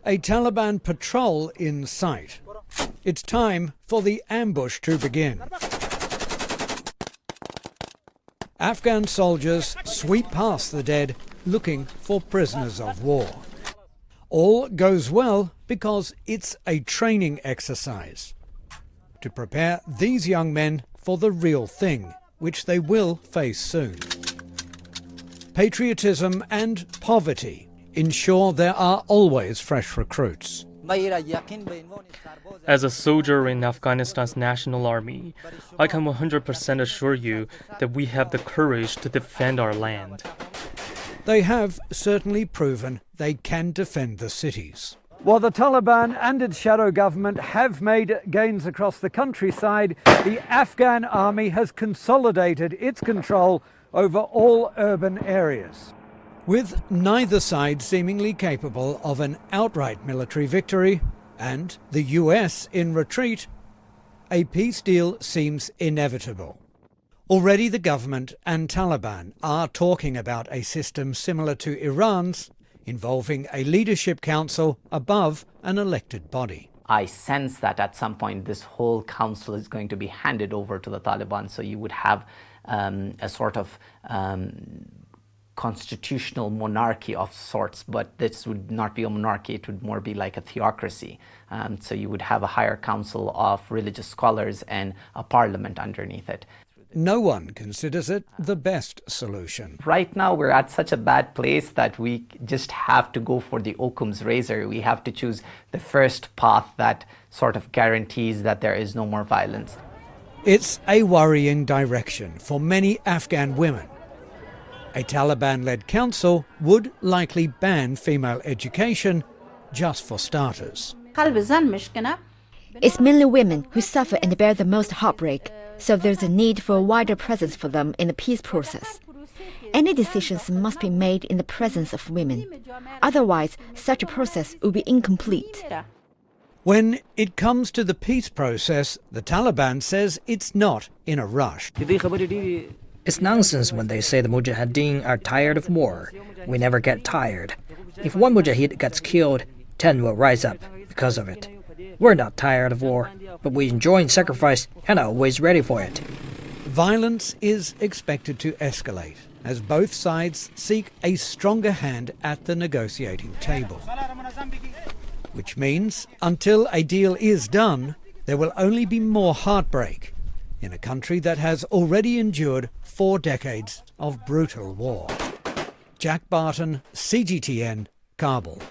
A Taliban patrol in sight. It's time for the ambush to begin. Afghan soldiers sweep past the dead looking for prisoners of war. All goes well because it's a training exercise to prepare these young men for the real thing, which they will face soon. Patriotism and poverty ensure there are always fresh recruits. As a soldier in Afghanistan's National Army, I can 100% assure you that we have the courage to defend our land. They have certainly proven they can defend the cities. While the Taliban and its shadow government have made gains across the countryside, the Afghan army has consolidated its control over all urban areas. With neither side seemingly capable of an outright military victory and the US in retreat, a peace deal seems inevitable. Already the government and Taliban are talking about a system similar to Iran's, involving a leadership council above an elected body. I sense that at some point this whole council is going to be handed over to the Taliban, so you would have a sort of constitutional monarchy of sorts, but this would not be a monarchy, it would more be like a theocracy. So you would have a higher council of religious scholars and a parliament underneath it. No one considers it the best solution. Right now we're at such a bad place that we just have to go for the Occam's razor. We have to choose the first path that sort of guarantees that there is no more violence. It's a worrying direction for many Afghan women. A Taliban-led council would likely ban female education, just for starters. It's mainly women who suffer and bear the most heartbreak, so there's a need for a wider presence for them in the peace process. Any decisions must be made in the presence of women. Otherwise, such a process will be incomplete. When it comes to the peace process, the Taliban says it's not in a rush. It's nonsense when they say the Mujahideen are tired of war. We never get tired. If one Mujahid gets killed, 10 will rise up because of it. We're not tired of war, but we enjoy sacrifice and are always ready for it. Violence is expected to escalate as both sides seek a stronger hand at the negotiating table. Which means, until a deal is done, there will only be more heartbreak in a country that has already endured 4 decades of brutal war. Jack Barton, CGTN, Kabul.